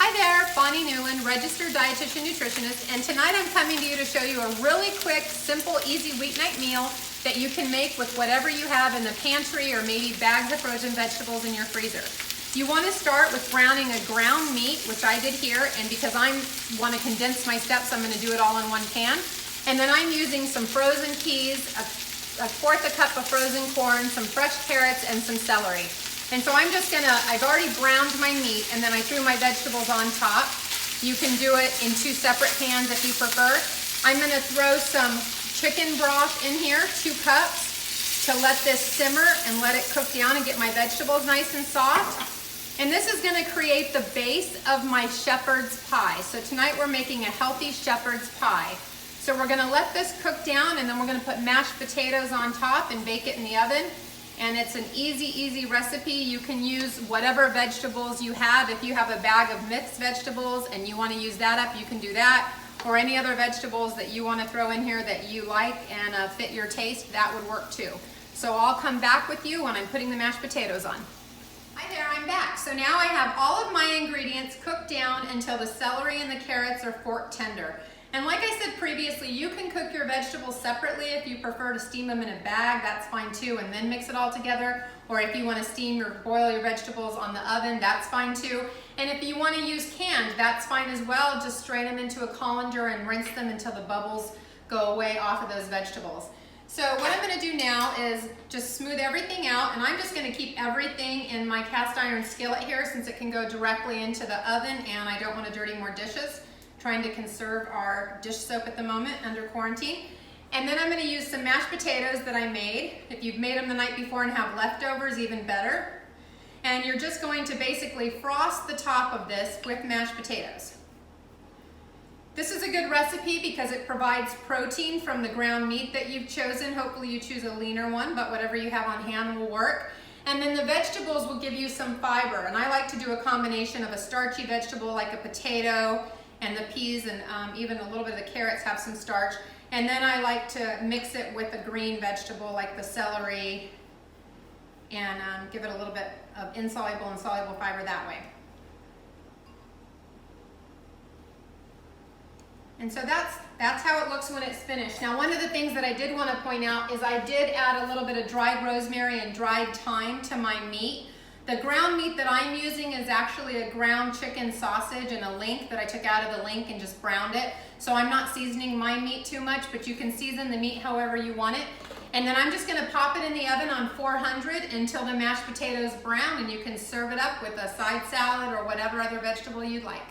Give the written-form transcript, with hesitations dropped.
Hi there, Bonnie Newlin, registered dietitian nutritionist, and tonight I'm coming to you to show you a really quick, simple, easy weeknight meal that you can make with whatever you have in the pantry or maybe bags of frozen vegetables in your freezer. You want to start with browning a ground meat, which I did here, and because I want to condense my steps, I'm going to do it all in one pan. And then I'm using some frozen peas, a fourth a cup of frozen corn, some fresh carrots, and some celery. And so I've already browned my meat and then I threw my vegetables on top. You can do it in two separate pans if you prefer. I'm gonna throw some chicken broth in here, 2 cups, to let this simmer and let it cook down and get my vegetables nice and soft. And this is gonna create the base of my shepherd's pie. So tonight we're making a healthy shepherd's pie. So we're gonna let this cook down and then we're gonna put mashed potatoes on top and bake it in the oven. And it's an easy recipe. You can use whatever vegetables you have. If you have a bag of mixed vegetables and you want to use that up, you can do that. Or any other vegetables that you want to throw in here that you like and fit your taste, that would work too. So I'll come back with you when I'm putting the mashed potatoes on. Hi there, I'm back. So now I have all of my ingredients cooked down until the celery and the carrots are fork tender. And like I said previously, you can cook your vegetables separately. If you prefer to steam them in a bag, that's fine too, and then mix it all together. Or if you want to steam or boil your vegetables on the oven, that's fine too. And if you want to use canned, that's fine as well. Just strain them into a colander and rinse them until the bubbles go away off of those vegetables. So what I'm going to do now is just smooth everything out, and I'm just going to keep everything in my cast iron skillet here since it can go directly into the oven and I don't want to dirty more dishes. Trying to conserve our dish soap at the moment under quarantine. And then I'm going to use some mashed potatoes that I made. If you've made them the night before and have leftovers, even better. And you're just going to basically frost the top of this with mashed potatoes. This is a good recipe because it provides protein from the ground meat that you've chosen. Hopefully you choose a leaner one, but whatever you have on hand will work. And then the vegetables will give you some fiber. And I like to do a combination of a starchy vegetable like a potato, and the peas and even a little bit of the carrots have some starch. And then I like to mix it with a green vegetable like the celery and give it a little bit of insoluble and soluble fiber that way. And so that's how it looks when it's finished. Now, one of the things that I did want to point out is I did add a little bit of dried rosemary and dried thyme to my meat. The ground meat that I'm using is actually a ground chicken sausage and a link that I took out of the link and just browned it. So I'm not seasoning my meat too much, but you can season the meat however you want it. And then I'm just gonna pop it in the oven on 400 until the mashed potatoes brown, and you can serve it up with a side salad or whatever other vegetable you'd like.